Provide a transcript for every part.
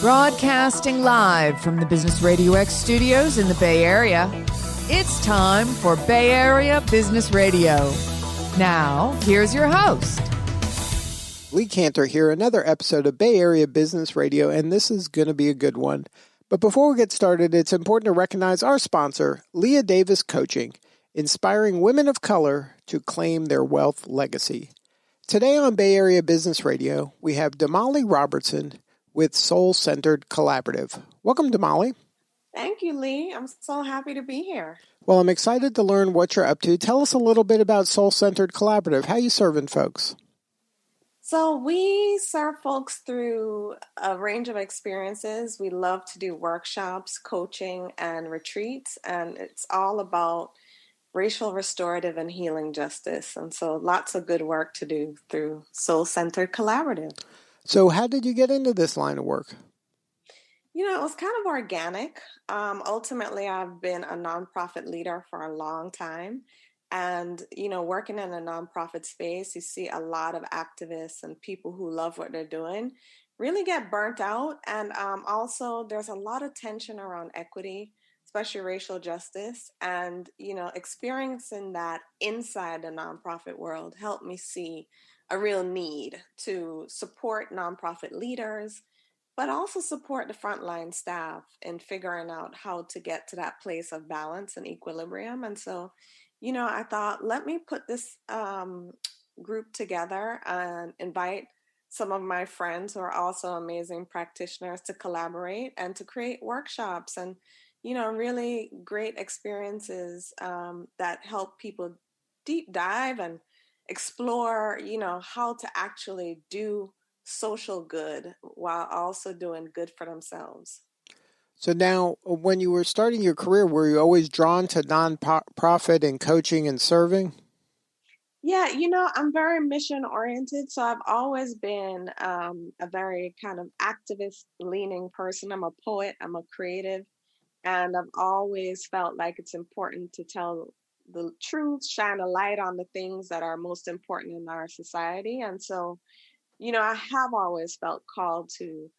Broadcasting live from the Business RadioX studios in the Bay Area, it's time for Bay Area Business Radio. Now, here's your host. Lee Cantor here, another episode of Bay Area Business Radio, and this is going to be a good one. But before we get started, it's important to recognize our sponsor, Leah Davis Coaching, inspiring women of color to claim their wealth legacy. Today on Bay Area Business Radio, we have Damali Robertson with Soul-Centered Collaborative. Welcome, Damali. Thank you, Lee. I'm so happy to be here. Well, I'm excited to learn what you're up to. Tell us a little bit about Soul-Centered Collaborative. How you serving folks? So we serve folks through a range of experiences. We love to do workshops, coaching, and retreats, and it's all about racial restorative and healing justice. And so lots of good work to do through Soul-Centered Collaborative. So how did you get into this line of work? You know, it was kind of organic. Ultimately, I've been a nonprofit leader for a long time. And, you know, working in a nonprofit space, you see a lot of activists and people who love what they're doing really get burnt out. And also, there's a lot of tension around equity, especially racial justice. And, you know, experiencing that inside the nonprofit world helped me see a real need to support nonprofit leaders, but also support the frontline staff in figuring out how to get to that place of balance and equilibrium. And so, you know, I thought, let me put this group together and invite some of my friends who are also amazing practitioners to collaborate and to create workshops and, you know, really great experiences that help people deep dive and explore, you know, how to actually do social good while also doing good for themselves. So now, when you were starting your career, were you always drawn to nonprofit and coaching and serving? Yeah, you know, I'm very mission oriented. So I've always been a very kind of activist leaning person. I'm a poet, I'm a creative, and I've always felt like it's important to tell the truth, shine a light on the things that are most important in our society. And so, you know, I have always felt called to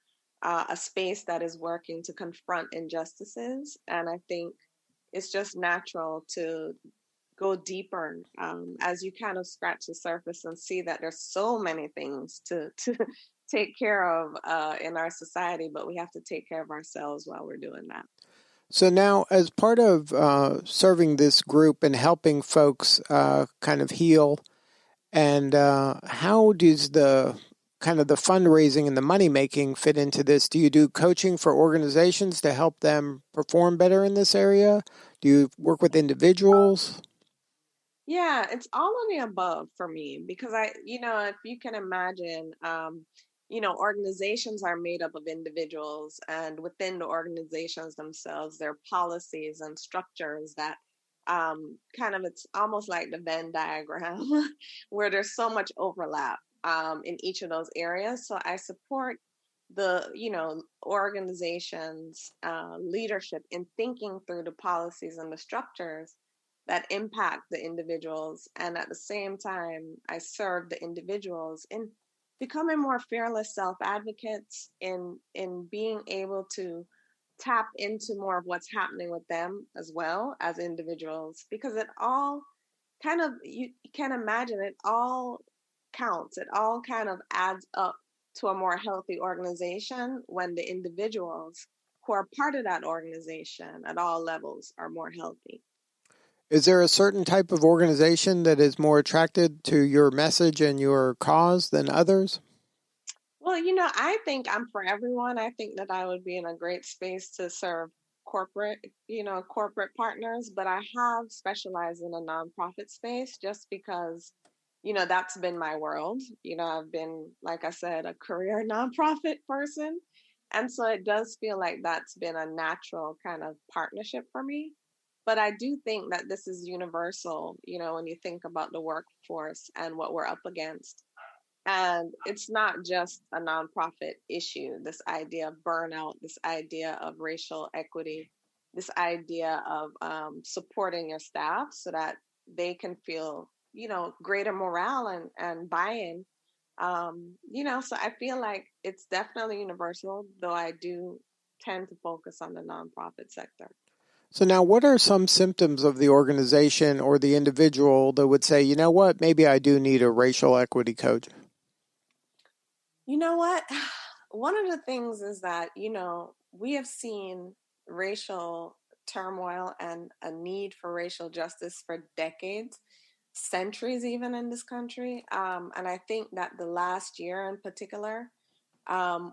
a space that is working to confront injustices. And I think it's just natural to go deeper as you kind of scratch the surface and see that there's so many things to take care of in our society, but we have to take care of ourselves while we're doing that. So now, as part of serving this group and helping folks kind of heal, and how does the kind of the fundraising and the money making fit into this? Do you do coaching for organizations to help them perform better in this area? Do you work with individuals? Yeah, it's all of the above for me because you know, if you can imagine, you know, organizations are made up of individuals, and within the organizations themselves, there are policies and structures that kind of, it's almost like the Venn diagram where there's so much overlap in each of those areas. So I support the, you know, organizations leadership in thinking through the policies and the structures that impact the individuals. And at the same time, I serve the individuals in becoming more fearless self-advocates, in being able to tap into more of what's happening with them as well as individuals, because it all kind of, you can imagine, it all counts. It all kind of adds up to a more healthy organization when the individuals who are part of that organization at all levels are more healthy. Is there a certain type of organization that is more attracted to your message and your cause than others? Well, you know, I think I'm for everyone. I think that I would be in a great space to serve corporate partners, but I have specialized in a nonprofit space just because, you know, that's been my world. You know, I've been, like I said, a career nonprofit person. And so it does feel like that's been a natural kind of partnership for me. But I do think that this is universal, you know, when you think about the workforce and what we're up against. And it's not just a nonprofit issue, this idea of burnout, this idea of racial equity, this idea of supporting your staff so that they can feel, you know, greater morale and buy-in. So I feel like it's definitely universal, though I do tend to focus on the nonprofit sector. So now, what are some symptoms of the organization or the individual that would say, you know what, maybe I do need a racial equity coach? You know what? One of the things is that, we have seen racial turmoil and a need for racial justice for decades, centuries even in this country. And I think that the last year in particular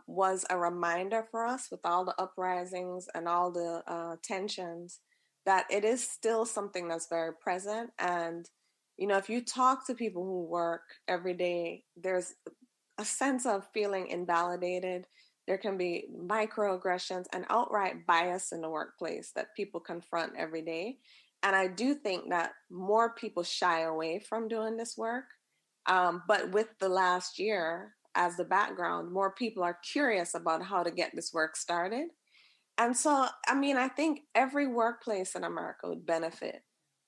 was a reminder for us with all the uprisings and all the tensions that it is still something that's very present. And, if you talk to people who work every day, there's a sense of feeling invalidated. There can be microaggressions and outright bias in the workplace that people confront every day. And I do think that more people shy away from doing this work. But with the last year as the background, more people are curious about how to get this work started. And so, I think every workplace in America would benefit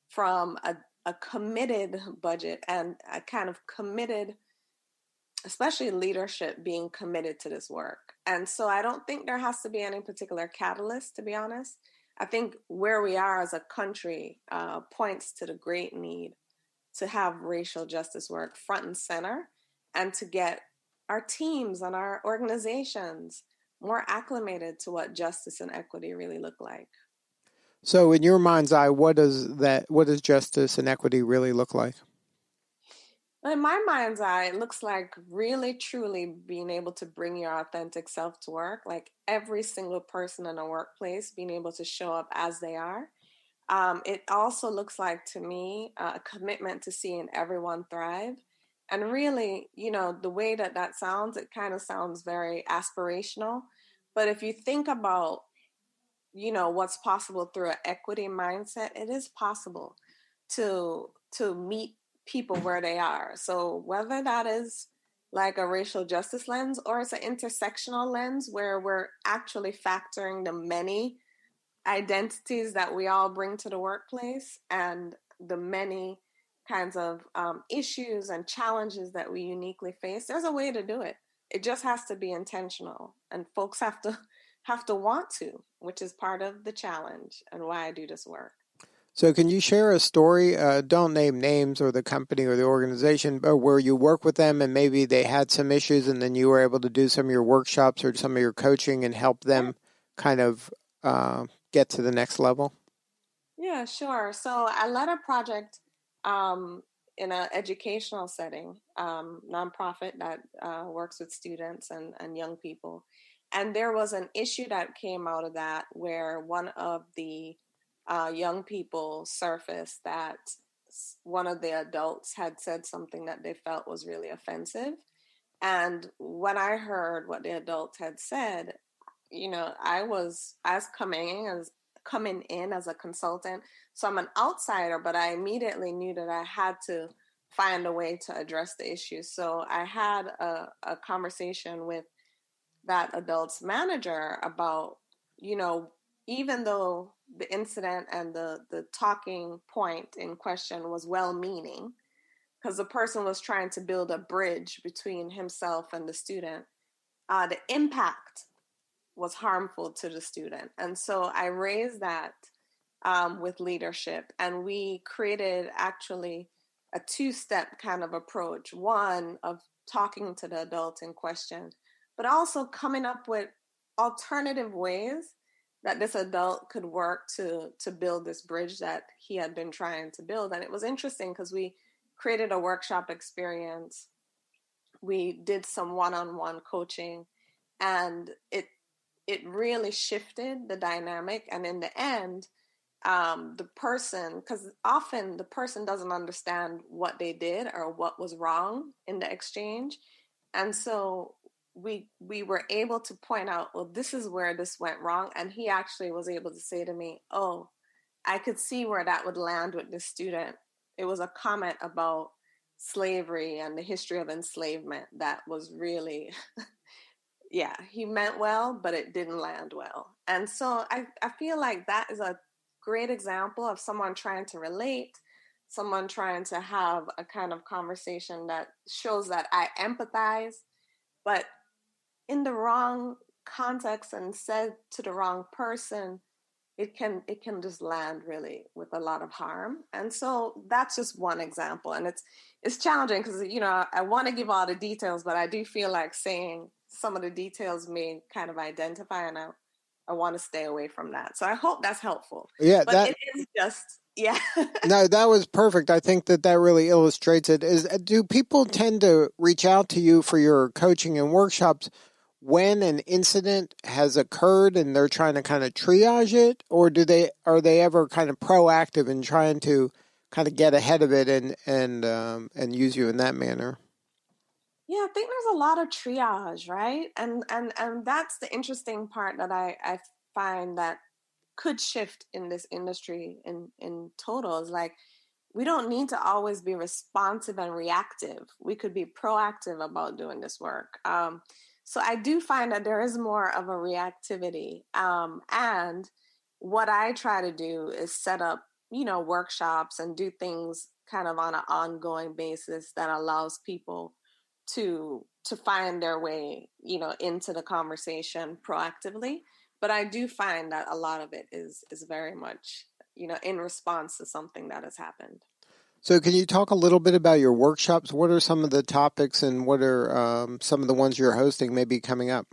from a committed budget and a kind of committed, especially leadership being committed to this work. And so I don't think there has to be any particular catalyst, to be honest. I think where we are as a country points to the great need to have racial justice work front and center and to get our teams and our organizations more acclimated to what justice and equity really look like. So in your mind's eye, what does justice and equity really look like? In my mind's eye, it looks like really, truly being able to bring your authentic self to work, like every single person in a workplace being able to show up as they are. It also looks like, to me, a commitment to seeing everyone thrive. And really, the way that sounds, it kind of sounds very aspirational. But if you think about, what's possible through an equity mindset, it is possible to meet people where they are. So whether that is like a racial justice lens or it's an intersectional lens where we're actually factoring the many identities that we all bring to the workplace and the many kinds of issues and challenges that we uniquely face, there's a way to do it. It just has to be intentional, and folks have to want to, which is part of the challenge and why I do this work. So can you share a story, don't name names or the company or the organization, but where you work with them and maybe they had some issues and then you were able to do some of your workshops or some of your coaching and help them kind of get to the next level? Yeah, sure. So I led a project in an educational setting, nonprofit that works with students and young people. And there was an issue that came out of that where one of the young people surfaced that one of the adults had said something that they felt was really offensive. And when I heard what the adult had said, I was coming in as a consultant. So I'm an outsider, but I immediately knew that I had to find a way to address the issue. So I had a conversation with that adult's manager about, even though the incident and the talking point in question was well-meaning, because the person was trying to build a bridge between himself and the student, the impact was harmful to the student. And so I raised that with leadership, and we created actually a two-step kind of approach. One of talking to the adult in question, but also coming up with alternative ways that this adult could work to build this bridge that he had been trying to build. And it was interesting because we created a workshop experience. We did some one-on-one coaching, and it really shifted the dynamic. And in the end, the person, because often the person doesn't understand what they did or what was wrong in the exchange. And so we were able to point out, well, this is where this went wrong. And he actually was able to say to me, oh, I could see where that would land with this student. It was a comment about slavery and the history of enslavement that was really, yeah, he meant well, but it didn't land well. And so I feel like that is a great example of someone trying to relate, someone trying to have a kind of conversation that shows that I empathize, but in the wrong context and said to the wrong person, it can just land really with a lot of harm. And so that's just one example, and it's challenging because I want to give all the details, but I do feel like saying some of the details may kind of identify, and I want to stay away from that. So I hope that's helpful. Yeah, But it is just, yeah. No, that was perfect. I think that really illustrates it. Do people tend to reach out to you for your coaching and workshops when an incident has occurred and they're trying to kind of triage it, or are they ever kind of proactive in trying to kind of get ahead of it and use you in that manner? Yeah, I think there's a lot of triage, right? And that's the interesting part that I find that could shift in this industry in total, is like we don't need to always be responsive and reactive. We could be proactive about doing this work. So I do find that there is more of a reactivity. And what I try to do is set up, workshops and do things kind of on an ongoing basis that allows people to find their way, into the conversation proactively. But I do find that a lot of it is very much, in response to something that has happened. So can you talk a little bit about your workshops? What are some of the topics and what are some of the ones you're hosting maybe coming up?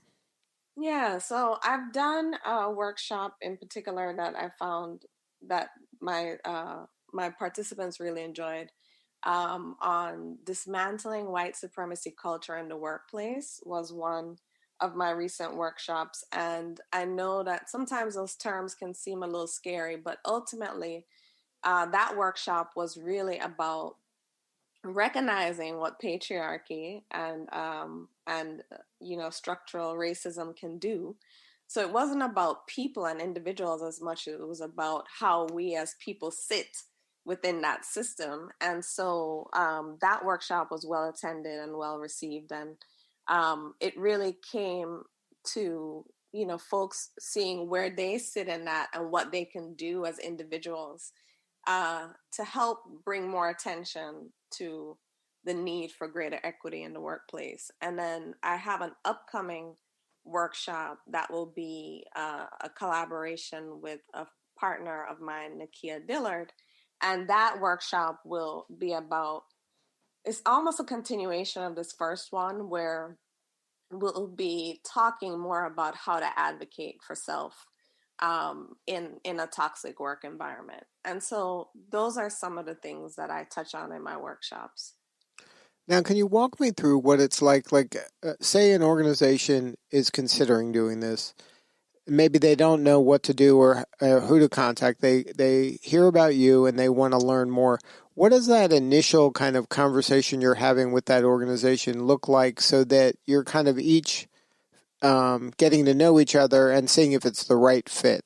Yeah, so I've done a workshop in particular that I found that my participants really enjoyed, on dismantling white supremacy culture in the workplace. Was one of my recent workshops. And I know that sometimes those terms can seem a little scary, but ultimately, that workshop was really about recognizing what patriarchy and structural racism can do. So it wasn't about people and individuals as much as it was about how we as people sit within that system. And so that workshop was well attended and well received, and it really came to folks seeing where they sit in that and what they can do as individuals, to help bring more attention to the need for greater equity in the workplace. And then I have an upcoming workshop that will be a collaboration with a partner of mine, Nakia Dillard. And that workshop will be about, it's almost a continuation of this first one, where we'll be talking more about how to advocate for self, in a toxic work environment. And so those are some of the things that I touch on in my workshops. Now, can you walk me through what it's like? Like, say an organization is considering doing this. Maybe they don't know what to do or who to contact. They hear about you and they want to learn more. What does that initial kind of conversation you're having with that organization look like, so that you're kind of each getting to know each other and seeing if it's the right fit?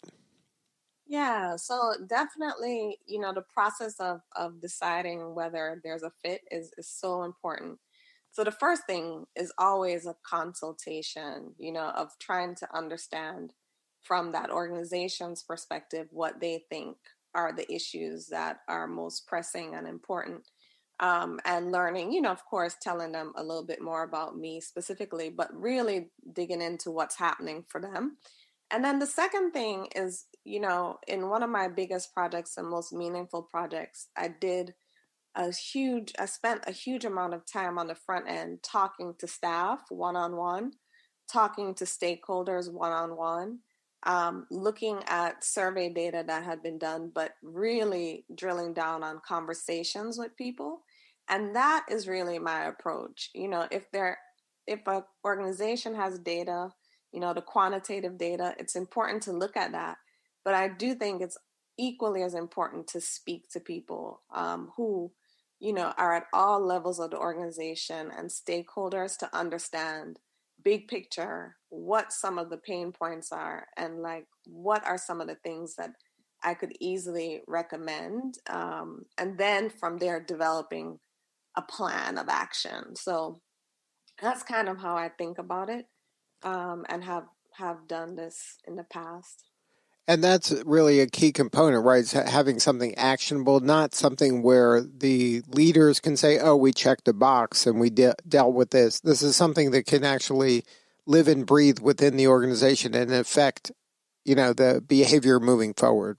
Yeah, so definitely, the process of deciding whether there's a fit is so important. So the first thing is always a consultation, of trying to understand from that organization's perspective what they think are the issues that are most pressing and important. And learning, of course, telling them a little bit more about me specifically, but really digging into what's happening for them. And then the second thing is, in one of my biggest projects and most meaningful projects, I spent a huge amount of time on the front end talking to staff one-on-one, talking to stakeholders one-on-one, looking at survey data that had been done, but really drilling down on conversations with people. And that is really my approach. If an organization has data, the quantitative data, it's important to look at that. But I do think it's equally as important to speak to people, who, are at all levels of the organization and stakeholders, to understand big picture what some of the pain points are, and like what are some of the things that I could easily recommend, and then from there developing a plan of action. So that's kind of how I think about it, and have done this in the past. And that's really a key component, right? It's having something actionable, not something where the leaders can say, oh, we checked a box and we dealt with this. This is something that can actually live and breathe within the organization and affect, the behavior moving forward.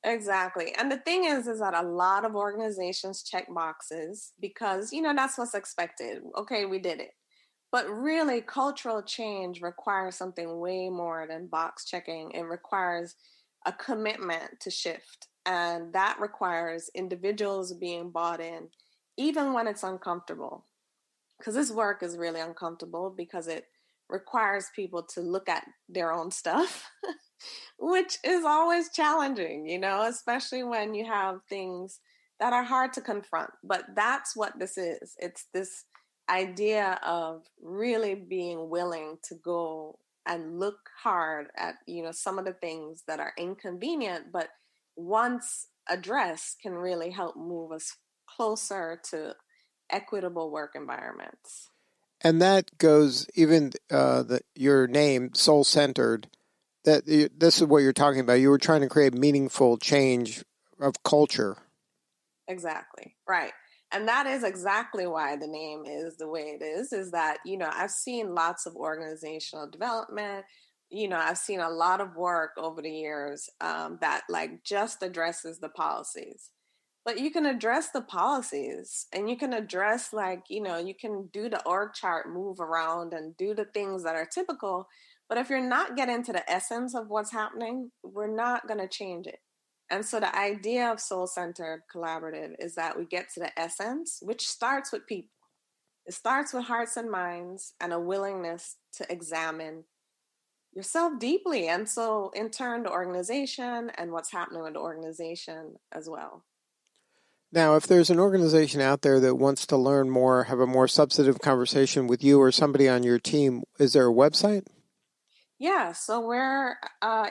Exactly. And the thing is that a lot of organizations check boxes because, that's what's expected. Okay, we did it. But really, cultural change requires something way more than box checking. It requires a commitment to shift. And that requires individuals being bought in, even when it's uncomfortable. Because this work is really uncomfortable because it requires people to look at their own stuff, which is always challenging, especially when you have things that are hard to confront. But that's what this is. It's this idea of really being willing to go and look hard at, some of the things that are inconvenient, but once addressed can really help move us closer to equitable work environments. And that goes even your name, soul-centered, this is what you're talking about. You were trying to create meaningful change of culture. Exactly. Right. And that is exactly why the name is the way it is that, I've seen lots of organizational development. I've seen a lot of work over the years that just addresses the policies. But you can address the policies and you can address you can do the org chart, move around and do the things that are typical. But if you're not getting to the essence of what's happening, we're not going to change it. And so the idea of soul-centered collaborative is that we get to the essence, which starts with people. It starts with hearts and minds and a willingness to examine yourself deeply. And so in turn, the organization and what's happening with the organization as well. Now, if there's an organization out there that wants to learn more, have a more substantive conversation with you or somebody on your team, is there a website? Yeah, so we're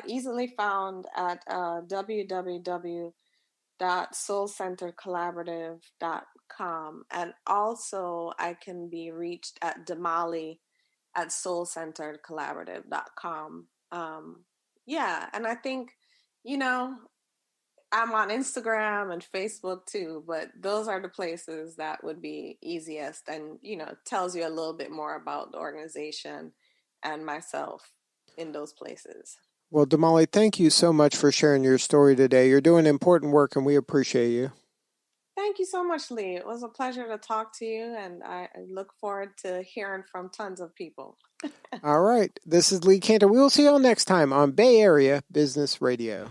easily found at www.soulcentercollaborative.com. And also I can be reached at Damali at soulcenteredcollaborative.com. Yeah, and I think, I'm on Instagram and Facebook too, but those are the places that would be easiest and, tells you a little bit more about the organization and myself in those places. Well, Damali, thank you so much for sharing your story today. You're doing important work and we appreciate you. Thank you so much, Lee. It was a pleasure to talk to you, and I look forward to hearing from tons of people. All right. This is Lee Cantor. We will see you all next time on Bay Area Business Radio.